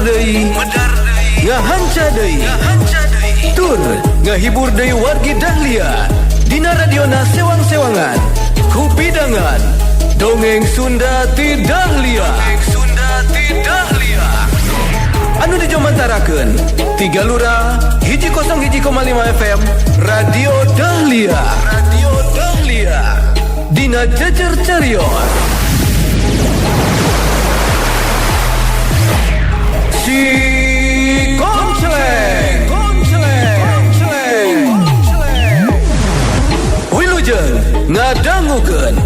deui ngahanca deui tur ngahibur deui wargi Dahlia dina radiona sewang-sewangan kupidangan dongeng Sunda ti Dahlia anu dijomantarakeun tiga lura 101,5 FM Radio Dahlia dina jejer carios si Konceleng Wilujeng ngadangukeun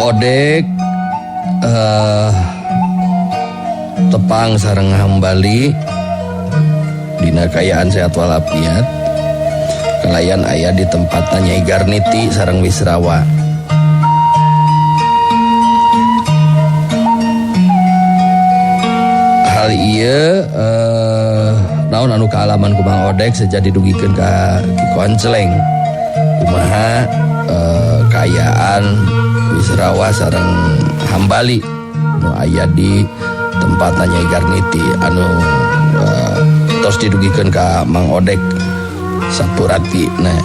Odek tepang sareng hambali dina kayaan sehat walafiat kelayan aya di tempatna Nyai Garniti sareng Wisrawa. Hal ieu naon anu kaalaman ku Mang Odek sejadi dugikeun ka Ki Konceleng kumaha kayaan Wisrawa sareng hambali nu aya di tempatna Nyai Garniti anu tos didugikeun ka Mang Odek sapurati nah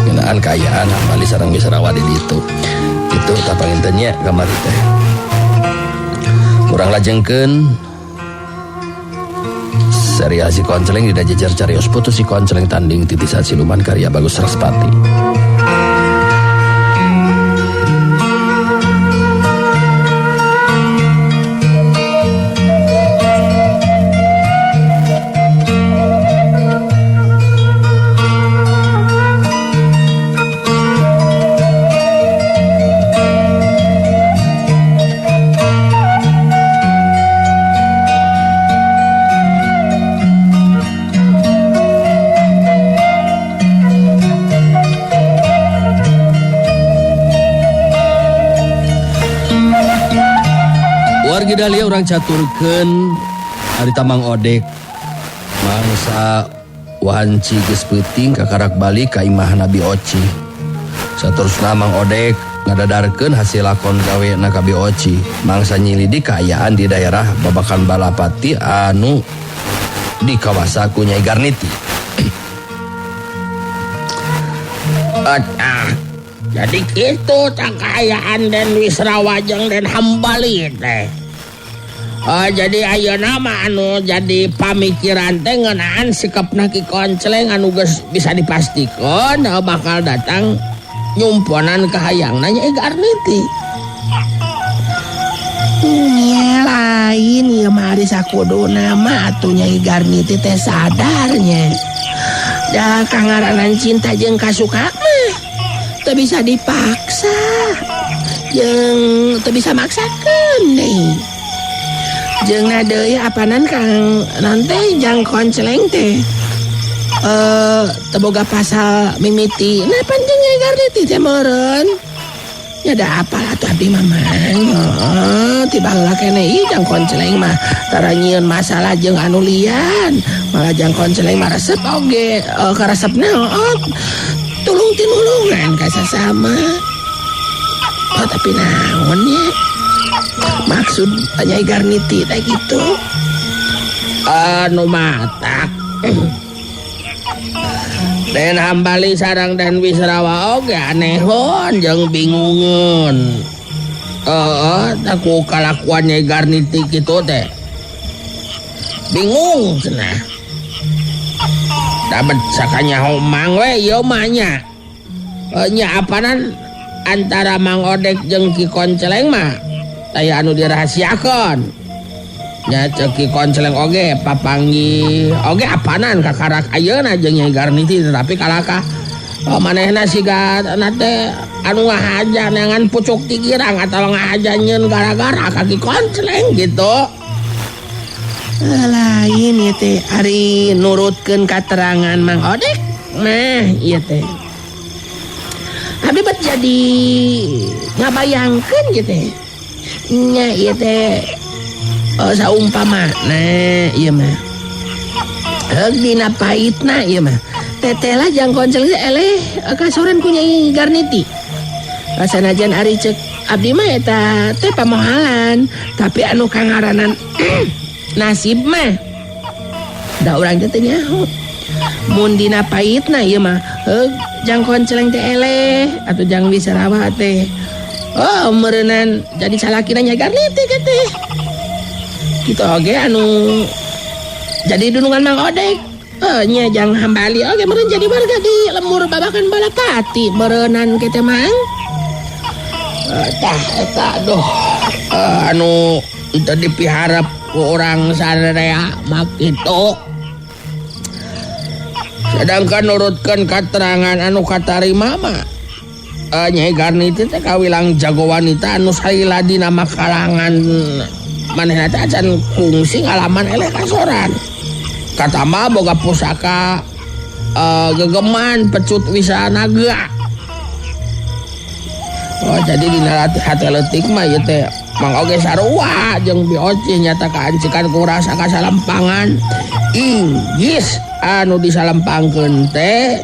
ngeunaan kayaan hambali sareng Wisrawa di ditu kitu tapanginten nya kamari teh urang lajengkeun serial Si Konceleng dina jejer carios putus Si Konceleng tanding titisan siluman karya Bagus Raspati. Wargi Dahlia urang caturkeun harita Mang Odek mangsa wanci geus peuting kakarak balik ka imah Nabi Oci. Saterusna Mang Odek ngadadarkeun hasil lakon gaweana ka Bi Oci mangsa nyilidik kaayaan di daerah babakan Balapati anu di kawasan ku Nyai Garniti. Jadi kitu cakayaan dan Wisrawa jeung dan hambali teh. Jadi ayeuna mah anu jadi pamikiran teh ngeunaan sikapna Ki Konceleng anu geus bisa dipastikeun bakal datang nyumponan ka hayangna Nyai Garniti. Nya lain ieu mah ari sakuduna mah atuh Nyai Garniti teh sadarnya. Da kangaranan cinta jeung kasuka mah teu bisa dipaksa. Jeung teu bisa maksakeun deui. Jeung deui apanan Kang nanti jang Konceleng teh teu boga pasal mimiti nah panjang Nyai Garniti teh meureun nya da apal atuh abdi mamang tiba heula keneh ieu jang Konceleng mah tara nyieun masalah jeung anu lian malah jang Konceleng mah resep oge karesepna tulung tinulungan ka sasama. Tapi naon nya maksud Nyai Garniti teh gitu anu matak dan hambali sarang dan Wisrawa oge anehon jeung bingungeun. Aku kalakuan Nyai Garniti kitu teh bingung cenah. dapat sakanya homang we ieu mah nya. Nya apanan antara Mang Odek jeung Ki Konceleng mah aya anu dirahasiakeun. Nya ceuk Ki Konceleng oge papanggih oge apanan kakarak ayeuna jeung Nyai Garniti tetapi kalaka manehna siga teh anu ngahajan ngan pucuk tigirang atawa ngahajanyeun gara-gara ka Ki Konceleng gitu. Lain ya teh ari nurutkeun katerangan Mang Odek mah ieu teh abdi bet jadi ngabayangkeun ieu teh nya ieu teh saumpamana ieu mah heug dina paitna ieu mah teteh lah jang Konceleng eleh kasoran ku Nyai Garniti sanajan ari ceuk abdi mah eta teh pamohalan tapi anu kangaranan nasib mah da urang teh teu nyaho mun dina paitna ieu mah heug jang Konceleng teh eleh atuh jang Wisrawa teh meureunnan jadi salakina Nyai Garniti teh kitu oge anu jadi dunungan Mang Odek nya jang Hambali oge meureun jadi warga di lemur babakan Balapati meureunnan kitu Mang eta aduh anu teu dipiharep ku urang sadaya mah kitu. Sedangkan nurutkeun katerangan anu katarima mah Nyai Garniti teh kawilang jago wanita anu saila dina makalangan manehna teh acan kungsi ngalaman eleh kasoran. Katama boga pusaka gegeman pecut wisanaga. Jadi dina hate leutik mah ieu teh Mang oge sarua jeung Bioci nyata kaancikan ku rasa kasalempangan. Inggis anu disalampangkeun teh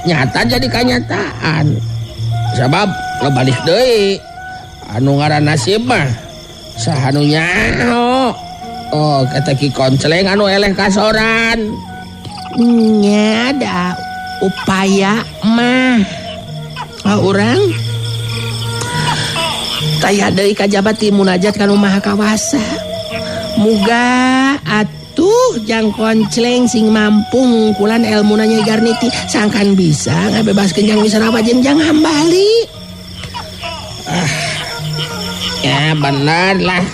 nyata jadi kanyataan. Sabab lo balik deui anu ngaran nasib mah saha nu nyaho. Kata Ki Konceleng anu eleh kasoran. Nya da upaya mah urang taya deui kajabat ti munajat kanu Maha Kawasa. Muga atuh jang Konceleng sing mampu ngungkulan elmuna Nyai Garniti sangkan bisa ngabebaskeun jang Wisrawa jeung jang Hambali. Ya bener lah.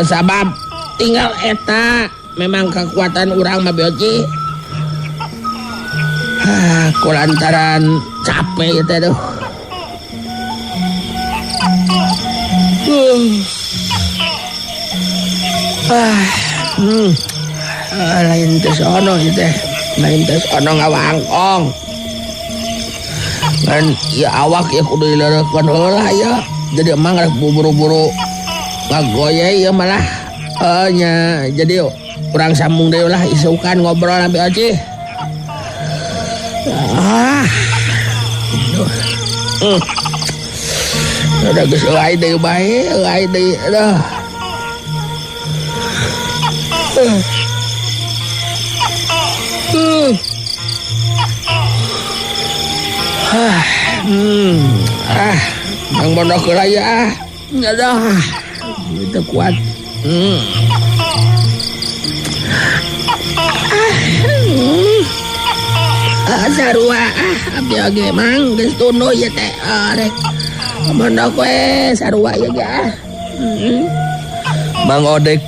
Sabab tinggal eta memang kekuatan urang mah Bioci. Kulantaran capek teh tuh. Lain teh sono ieu teh. Lain teh sono ngawangkong. Kan ya awak ya kudu dileureukkeun heula ya. Jadi emang rek buru-buru ngagoye ya malah nya jadi urang sambung deui lah isukan ngobrol na Bioci. Udah geus euy deui bae, euy deui dah. Mang Bondo Kelaya Ya dah. Itu kuat. Sarua abdi oge mang geus tunu ieu teh rek. Bondo koe sarua ieu ge. Mang Odek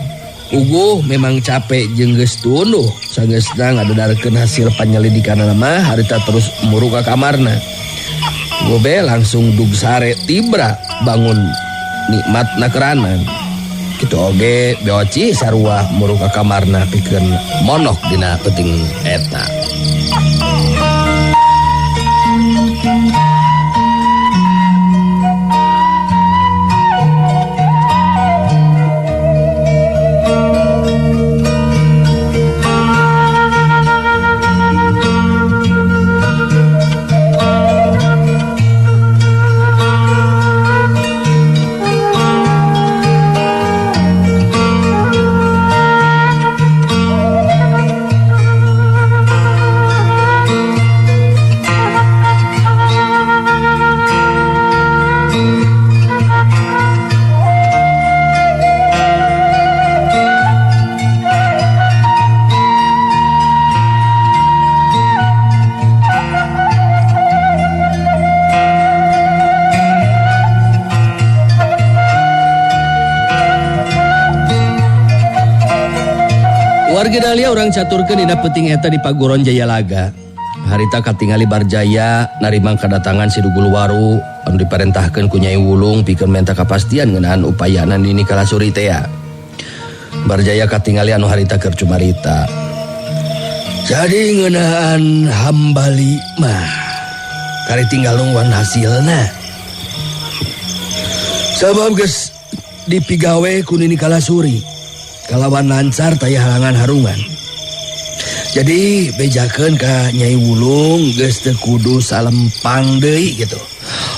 uguh memang capek jeung geus tunduh sageusna ngadedarkeun hasil panyelidikanna mah harita terus muru ka kamarna. Gobe langsung dug sare tibra bangun nikmatna keranan. Kitu oge Bioci sarua muru ka kamarna pikeun monok dina peuting eta. Margi Dahlia orang caturkeun dina peuting eta di Paguron Jayalaga. Harita katingali Barjaya narimang kedatangan si Dugul Waru anu diparentahkeun ku Nyai Wulung pikeun menta kapastian ngeunaan upayana nini kalasuri teh. Barjaya katingali anu harita keur cumarita. Jadi ngeunaan hambali mah kari tinggal nungguan hasilna. Sabab geus dipigawe ku nini kalasuri kalawan lancar taya halangan harungan. Jadi bejakeun ka Nyai Wulung geus teu kudu salempang deui gitu.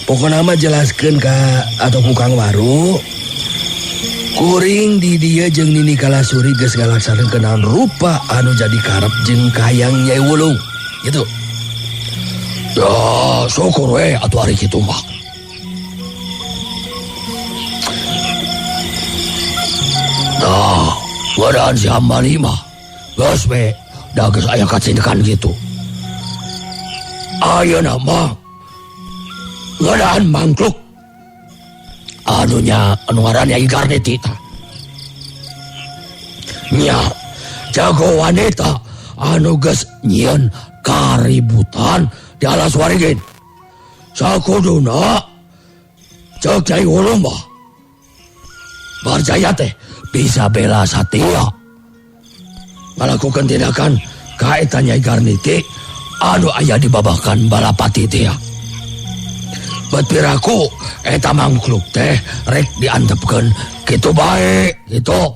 Pokona mah jelaskeun ka atau ku Kang Waru kuring di dieu jeung nini kalasuri geus ngalaksaneun naon rupa anu jadi karep jeung kahayang Nyai Wulung gitu. Ya syukur we atuh ari kitu mah. Dah, wadaan si hambali mah geus we da geus aya kacindekan gitu. Ayeuna mah ngadaan mangkluk anu ngaranna Nyai Garniti tah. Nya jago wanita anu geus nyieun kaributan di alas waringin. Sakuduna cek Nyai Wulung mah Barjaya teh bisa bela Satya ngalakukeun tindakan ka eta Nyai Garniti anu aya di babakan Balapati teh. Bet piraku eta mangkluk teh rek diantepkeun kitu bae gitu.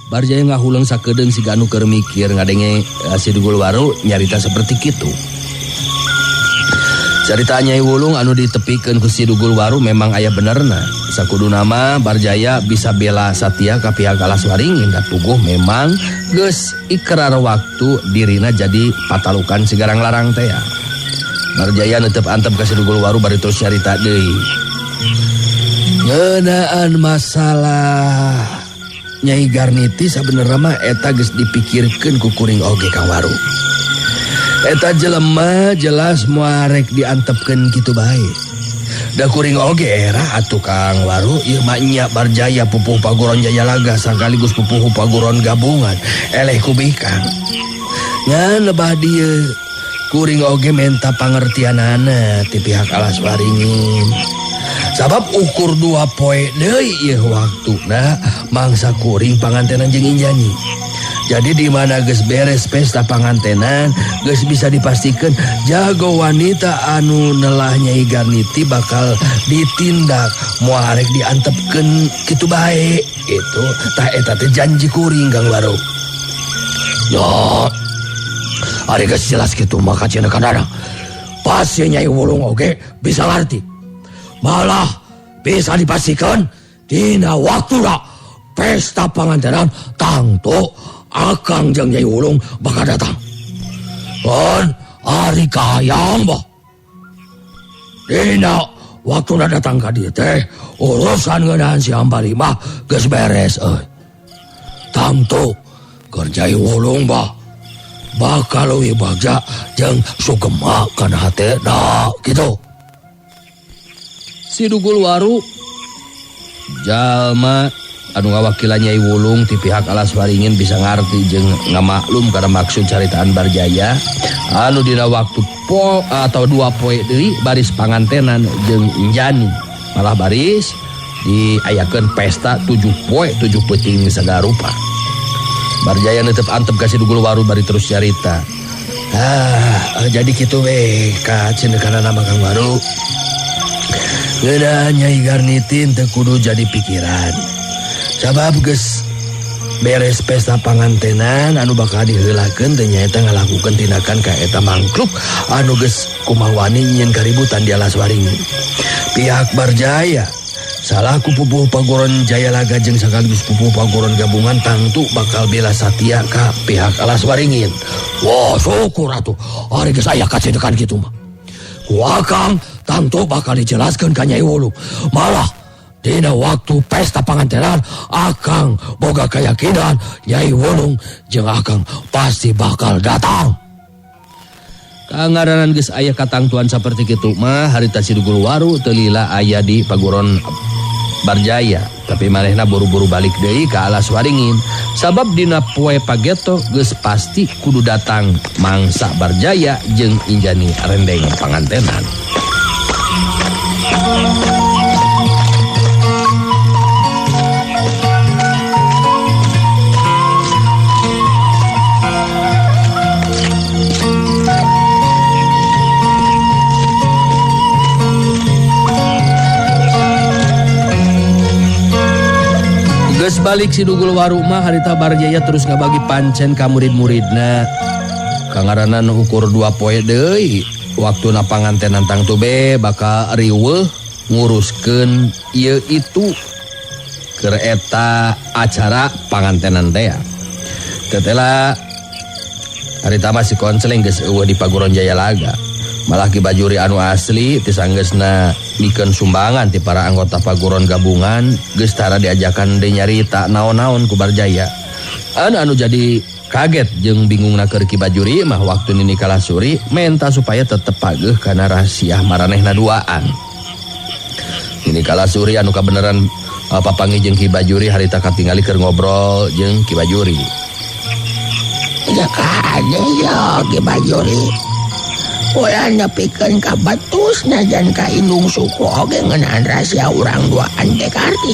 Barjaya ngahuleung sakedeung siga anu keur mikir ngadenge si Dugul Waru nyarita seperti kitu. Carita Nyai Wulung anu ditepikeun ku si Dugul Waru memang aya benerna. Sakuduna mah Barjaya bisa bela Satya ka pihak alas waringin da puguh memang geus ikrar waktu dirina jadi patalukan sigarang larang teh. Barjaya neuteup antep ka si Dugul Waru bari terus carita deui. Ngeunaan masalah Nyai Garniti sabenerna mah eta geus dipikirkeun ku kuring oge Kang Waru. Eta jelema jelas moal rek diantepkeun kitu bae. Da kuring oge era atuh Kang Waru ieu mah nya Barjaya pupuh Paguron Jayalaga sakaligus pupuh Paguron gabungan eleh ku Bikang. Ngan lebah dieu kuring oge menta pangertianana ti pihak alas waringin. Sabab ukur 2 poe deui ieu waktuna mangsa kuring pangantenan jeung Injani. Jadi di mana geus beres pesta pangantenan geus bisa dipastikan jago wanita anu nelah Nyai Garniti bakal ditindak moal arek diantepkeun kitu bae. Itu tah eta teh janji kuring Kang Waru. Ya, ari geus jelas kitu mah kacendekanana. Pasti Nyai Wulung oge bisa ngarti. Malah bisa dipastikan dina waktuna pesta pangantenan tangtu Akang jeung Nyai Wulung bakal datang. Kan ari kahayang bah. Dina waktuna datang ka dieu teh urusan ngeunaan si hambali mah geus beres euy. Tangtu keur Nyai Wulung bah bakal leuwih bagja jeung sugema kana hatena kitu. Si Dugul Waru jalma anu ngawakilan Nyai Wulung ti pihak alas waringin bisa ngarti jeung ngamaklum kana maksud caritaan Barjaya anu dina waktu atau 2 poe deui baris pangantenan jeung Injani malah baris diayakeun pesta 7 poe 7 peuting sagala rupa. Barjaya neuteup antep ka si Dugul Waru bari terus carita. Jadi kitu we ka cendekanana mah Kang Waru. Geunaan Nyai Garniti teu kudu jadi pikiran. Sabab geus beres pesta pangantenan anu bakal diheulakeun teh nyaeta ngalakukeun tindakan ka eta mangkluk anu geus kumawani nyieun kaributan di alas waringin. Pihak Barjaya salaku pupuh Paguron Jayalaga jeung sakaligus pupuh Paguron gabungan tangtu bakal bela Satya ka pihak alas waringin. Wah, syukur atuh ari geus aya kacendekan kitu mah. Ku Akang tangtu bakal dijelaskeun ka Nyai Wulung. Malah dina waktu pesta pangantenan Akang boga keyakinan Nyai Wulung jeung Akang pasti bakal datang. Kangaranan geus aya katangtuan saperti kitu mah harita si Dugul Waru teu lila aya di Paguron Barjaya, tapi manehna buru-buru balik deui ka alas waringin sabab dina poe pageto geus pasti kudu datang mangsa Barjaya jeung Injani Rendeng pangantenan. Geus balik si Dugul Waru mah harita Barjaya terus ngabagi pancen ka murid-muridna. Kangarana nu ukur 2 poe deui waktuna pangantenan tang tube bakal riweuh nguruskeun ieu itu keur eta acara pangantenan teh. Tetela harita mah si Konceleng geus eueuh di Paguron Jayalaga. Malah Ki Bajuri anu asli tis anggeusna mikeun sumbangan ti para anggota Paguron gabungan geus tara diajakan deui nyarita naon-naon ku Barjaya. Anu jadi kaget jeung bingungna keur Ki Bajuri mah waktu Nini Kalasuri menta supaya tetep pageuh kana rahasia maranehna duaan. Nini Kalasuri anu kabeneran papanggih jeung Ki Bajuri harita katingali keur ngobrol jeung Ki Bajuri. Ya kade ya Ki Bajuri. Ulah nepikeun ka batus najan ka indung suku oge ngeunaan rahasia urang duaan teh karti.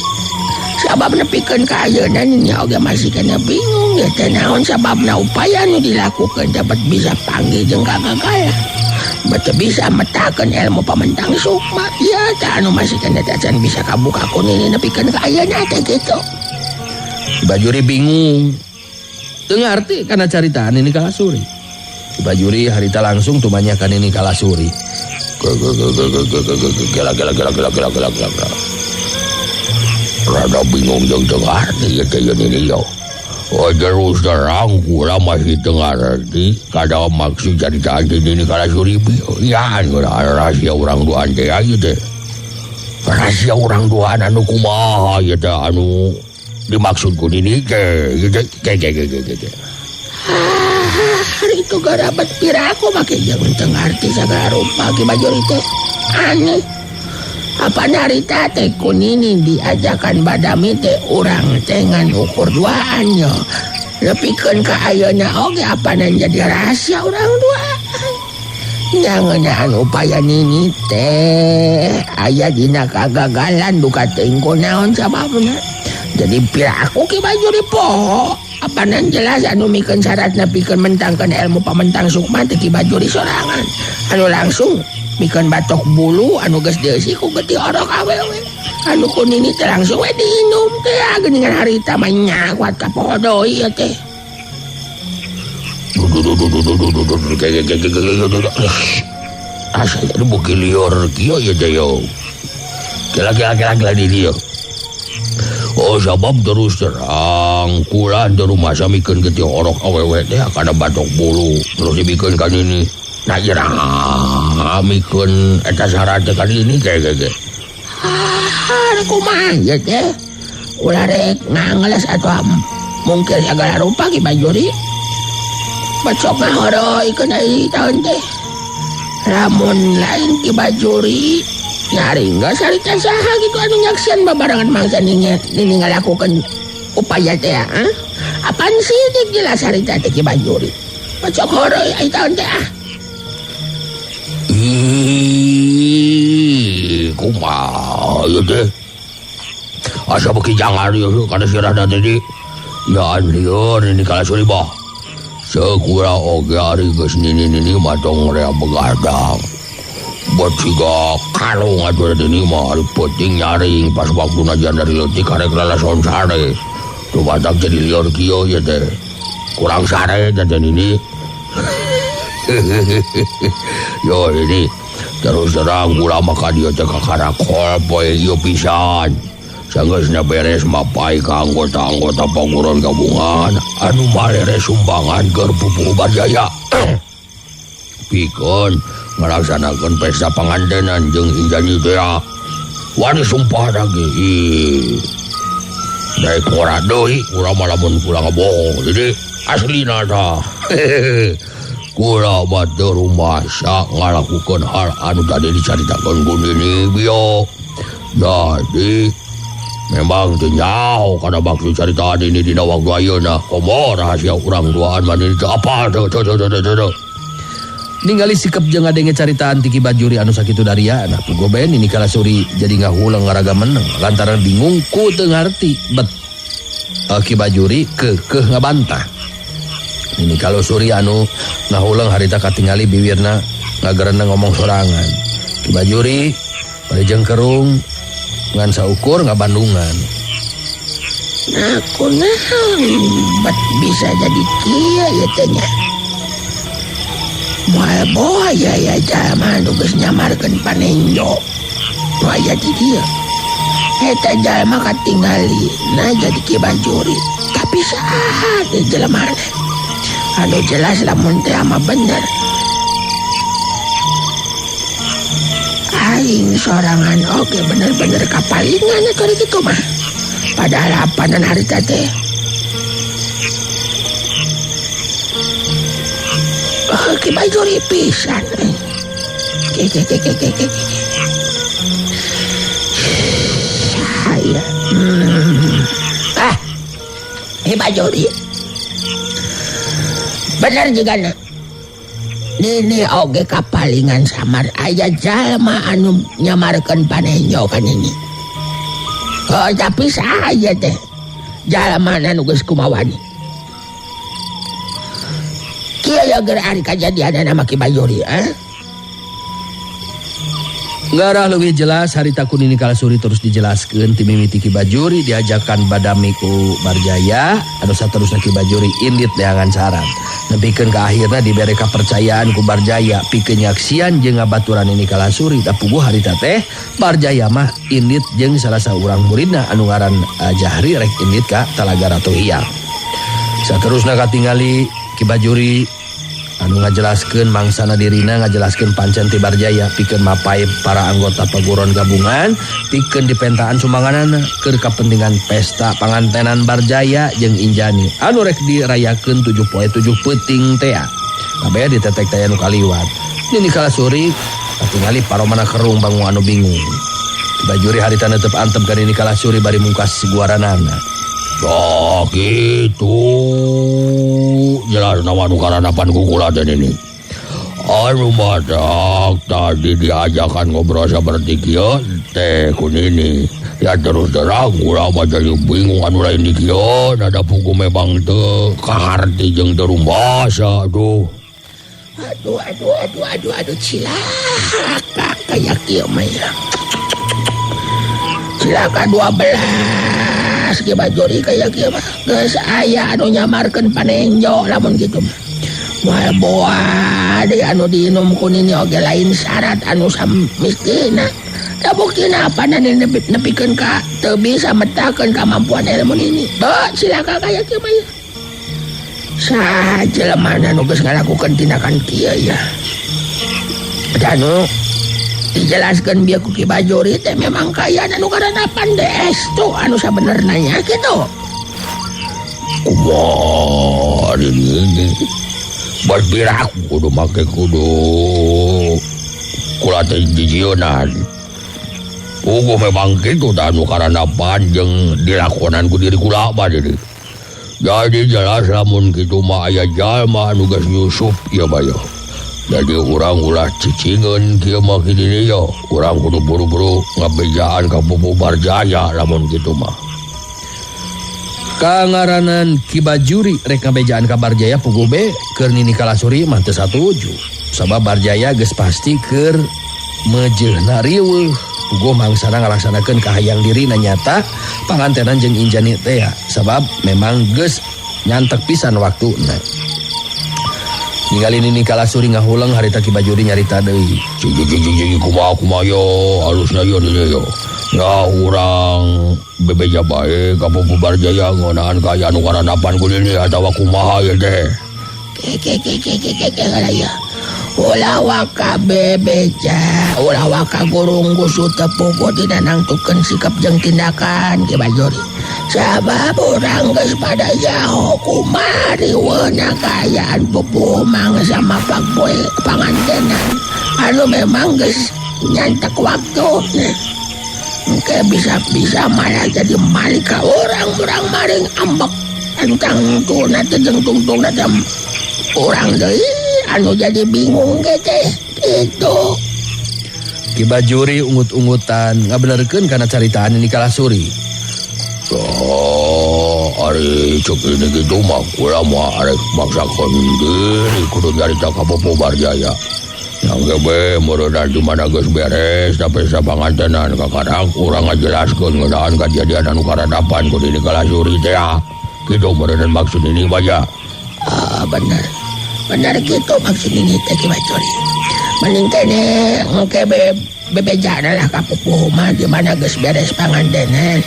Sabab nepikeun ka ayeuna nya oge masih kena bingung ya teh naon sababna upaya nu dilakukeun dapat bisa panggil jeung kagagala. Bete bisa metakeun ilmu pamentang sukma. Ya teh anu masih kena dacan bisa kabuka ku Nini nepikeun ka ayeuna teh kitu. Bajuri bingung. Teu ngarti kana caritaan Nini Kalasuri. Bajuri harita langsung tumanya kan Nini Kalasuri. Gila. Rada bingung jeung teu ngarti teh Nini yo. Terus terang kula masih teu ngarti kada maksud caritaan Nini Kalasuri. Ya rahasia urang duaan teh aya teh. Rahasia urang duaan anu kumaha ya teh anu dimaksud ku Nini teh. Hari itu garabat piraku make jangan teu ngarti sagala rupa Ki Bajuri teh. Aneh. Apa narita teh ku Nini diajakan badami teh urang teh ngan ukur duaan yo. Nepikeun ka ayeuna oge apanan jadi rahasia urang duaan. Nyangeunaan upaya Nini teh aya dina kagagalan duka teuing kunaon sababna. Jadi piraku Ki Bajuri poho. Apanan jelas anu mikeun syaratna pikeun mentangkeun ilmu pamentang sukma teh Ki Bajuri sorangan. Anu langsung mikeun batok bulu anu geus deusi ku geuti orok awewe. Anu ku Nini teh langsung we diinum teh geuningan harita mah nyakuat ka poho deui ya teh. Asa jadi bukil lior kieu ya teh yo. Kira-kira di dia. Oh sabab terus terang kula di rumah samikeun geuti orok awewe teh kana batok bulu terus dibikeun ka Nini. Nah iraha mikeun eta syarat teh ka Nini ge. Kumaha ya teh? Ulah rek ngangles atuh mungkin sagala rupa Ki Bajuri. Bacok ngahoroikeun deui taun teh. Lamun lain Ki Bajuri nyaringga sarita saha gitu anu nyaksian babarangan mangsa Nini ngalakukeun upaya teh apaan sih dik jelas sarita teh Ki Bajuri bacok horoi ai taon teh kumaha ieu teh asa beuki jangar ieu kana sirahna teh di ya lieur Nini Kalasuri bah sakura oge ari geus Nini matong rea begadang. Buat siga kalung atuh Nini mah hari penting nyaring pas waktu najan dari leutik karek lalason sare. Tuh batak jadi lior kieu ya teh. Kurang sare teh Nini. Yo ini terus terang kula mah ka dieu teh ka karakol poe ieu pisan. Sanggeusna beres mapai ka anggota-anggota Paguron gabungan anu marere sumbangan keur Pupuh Barjaya. Pikeun ngalaksanakeun pesta pangantenan jeung Injani teh wani sumpah lagi daek ora deui urang mah lamun kula ngabohong jadi aslina tah kula mah teu rumasa ngalakukeun hal anu tadi dicaritakeun ku Nini bieu jadi Memang teu nyaho kana maksud caritaan ini dina waktu ayeuna. Komo rahasia urang duaan mani teu apal teu. Ningali sikap jeung ngadenge caritaan ti Ki Bajuri anu sakitu dariana pugoben ini Kalasuri jadi ngahulang ngaraga meneng lantaran bingung ku teu ngarti bet Ki Bajuri keukeuh ngabantah. Ini Kalasuri anu ngahulang harita katingali bibirna ngagerenna ngomong sorangan. Ki Bajuri bari jeung kerung ngan saukur ngabandungan. Aku naon bet bisa jadi kieu ieu teh nya. Moal boya ya jalma anu geus nyamarkeun panenjo. Nu aya di dieu. Eta jalma katingali na jadi Ki Bajuri. Tapi saha teh jelema anu jelas lamun teh mah bener. Aing sorangan oge bener-bener kapalingan atuh kitu mah. Padahal apanan harita teh. Ki Bajuri pisan. Saya. Ki Bajuri. Bener juga na. Nini oge kapalingan samar aya jalma anu nyamarkeun panenjo kan ini. Oh, tapi saya teh jalma anu geus kumawani. Kieu ya geus ari kajadian nama Ki Bajuri, Ngarah leuwih jelas harita Kunini Kalasuri terus dijelaskeun ti mimiti Ki Bajuri diajakan badami ku Barjaya anu saterusna Ki Bajuri indit leangan saran. Nepikeun ka akhirna dibere kapercayaan ku Barjaya pikeun nyaksian jeung ngabaturan ini Kalasuri. Da puguh harita teh Barjaya mah indit jeung salah saurang muridna anu ngaran Jahri rek indit ka Talaga Ratu Hiang. Saterusna katingali Ki Bajuri anu ngajelaskeun mangsana dirina ngajelaskeun pancen ti Barjaya pikeun mapai para anggota paguron gabungan pikeun dipentaan sumbanganana keur kapentingan pesta pangantenan Barjaya jeung Injani anu rek dirayakeun 7 poe 7 peuting teh. Kabeh ditetek teh anu kaliwat. Nini Kalasuri katingali paromana kerung bangu anu bingung. Ki Bajuri harita neuteup antep ka Nini Kalasuri bari mungkas guaranana. Oh gitu. Jelas nama anu karanapan kukuladen ini. Anu badak tadi diajakan ngobrol seperti kieu teh Kunini. Ya terus terang ulah mah jadi bingung anu lain di kieu nada pugu memang teu kaharti jeung teu rumbasa tuh. Aduh cilaka kayak kieu mah ya. Cilaka 12 Ki Bajuri kayak kieu mah geus aya anu nyamarkeun panenjo lamun kitu mah. Moal boa deui anu diinum Kunini oge lain syarat anu samistina. Da buktina apana nepikeun ka teu bisa metakeun kamampuan ilmu ini. Teu cilaka kayak kieu mah. Saha jelema anu geus ngalakukeun tindakan kieu ya. Anu dijelaskan biar Ki Bajuri teh memang kaya anu karanapan destu anu sabenerna nya kitu. Kumaha ini berpirak kudu make kudu kula teh dijieunnan. Puguh memang kitu da anu karanapan jeung dilakonan ku diri kula mah deui. Jadi jelas lamun kitu mah aya jalma anu geus nyusup ieu mah ya. Jadi urang ulah cicingeun kieu mah kieu ya. Urang kudu buru-buru ngabejaan ka Pupu Barjaya lamun kitu mah. Kangaranan Ki Bajuri rek ngabejaan ka Barjaya puguh be keur Nini Kalasuri mah teu satuju. Sabab Barjaya geus pasti keur mejeuna riweuh. Puguh mangsana ngalaksanakeun kahayang dirina nyata pangantenan jeung Injani teh sabab memang geus nyantek pisan waktuna. Ningali Nini Kalasuri ngahulang harita Ki Bajuri nyarita deui. Cing kumaha yo halusna yo yo. Ya urang bebeja bae ka Pupu Barjaya ngeunaan kaya anu karanapan Kunini atawa kumaha ye teh. Ya. Ulah waka bebeja, ulah waka gurung gusu tepugo tidak nangtukeun sikap jeung tindakan Ki Bajuri. Sabab urang geus pada jaho kumari weuna kayaan pupuh mangsa mapak boy pangantenan anu memang geus nyantek waktuna. engke bisa-bisa malah jadi malika orang maring ambek tentang tuna tejeng tungtung datam orang deui anu jadi bingung ge teh kitu. Ki Bajuri ungut-ungutan ngabenerkeun kana caritaan ini Kalasuri. Ari cek ini gitu mah kula mah arek maksakeun diri kudu nyarita ka Popo Barjaya. Yang gebe meureunna di mana geus beres tapi sabangantenan kakadang urang ngajelaskeun ngeunaan kejadian anu karadapan ku di Kalasuri teh. Kitu meureunna maksud ini baja. Benar gitu maksud ini teh Ki Bajuri. Mending kene engke bebejana lah ka pupuh mah di mana geus beres pangantenan.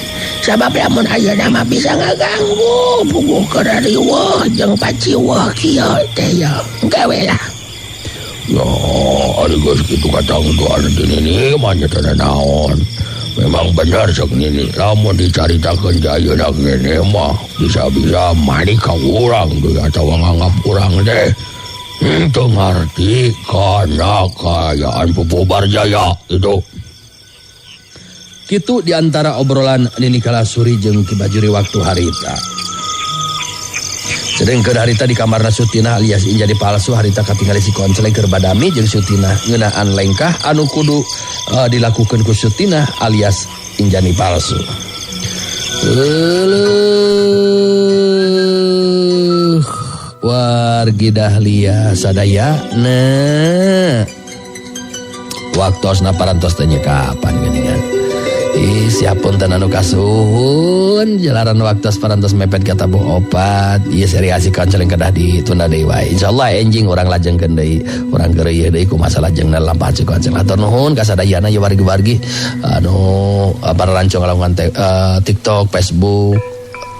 Sabab lamun ayeuna mah bisa ngaganggu puguh karariweuh jeung paciweuh kieu teh ya. Gawe lah. Ya, ari geus kitu katang tuan ini mah nya teh naon. Memang benar cek nini lamun dicaritakeun ayeuna kene mah bisa-bisa mani ka urang deui atawa nganggap urang teh itu ngerti karena kayaan Popo Barjaya itu. Kitu diantara obrolan Nini Kalasuri jeung Ki Bajuri waktu harita. Sedengkeun harita di kamarna Sutina alias Injani palsu harita katingali si Konceleng keur badami jeung Sutina ngeunaan lengkah anu kudu dilakukeun ku Sutina alias Injani palsu. Wargi Dahlia sadayana waktosna parantos tanya kapan geuningan. Siapun tenan anu kasuhun jalaran waktos parantos mepet ka tabuh opat. Ieu seri asik Konceleng kedah ditunda deui wae. Insyaallah enjing urang lajengkeun deui, urang geureuy deui ku masalah jeung lampah si Konceleng. Atur nuhun ka sadayana ye wargi-wargi anu pararanco ngalaungan TikTok, Facebook,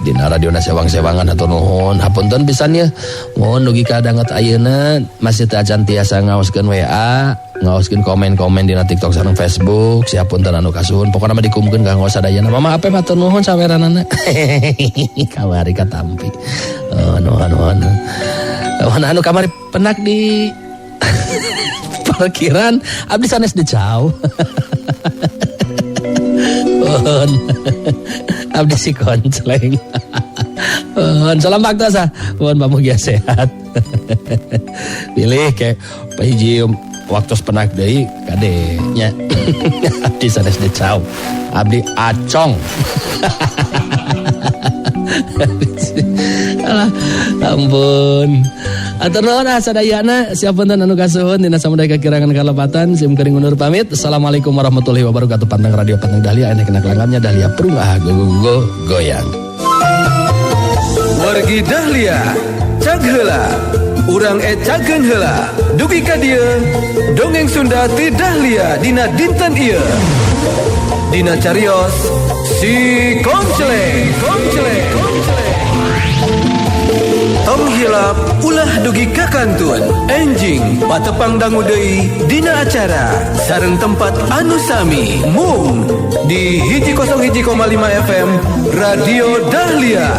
dina radio sewang-sewangan atau nuhun hapunten pisan ya. Mohon dugi kadanget ayeuna masih teu acan tiasa ngaoskeun WA, ngaoskeun komen-komen dina TikTok sareng Facebook. Siapunten anu kasuhun pokona mah dikumkeun ka ngaos sadayana. Mama ape matur nuhun saweranana. Kawari katampi. Nuhun. Anu kamari penak di parkiran abdi sanes dicau. Abdi si Konceleng. Salam bakta mohon pamugia sehat. Pilih ke pahiji waktu penak deui kade nya. Abdi sanes decau. Abdi acong. Alah ampun. Atur nuhun sadayana siapunten anu kasuhun dina samudaya kakirangan kalepatan sim kuring undur pamit. Assalamualaikum warahmatullahi wabarakatuh. Pantang radio Pantang Dahlia enek kena kelangamnya Dahlia Prungah goyang. Wargi Dahlia cag heula urang cageun heula dugi ka dieu dongeng Sunda ti Dahlia dina dinten ieu dina carios si Konceleng. Tong hilap ulah dugi ka kantun enjing patepang dangu deui dina acara sareng tempat anu sami mung di 101,5 FM Radio Dahlia.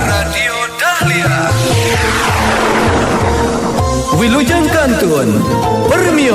Wilujeng kantun Permio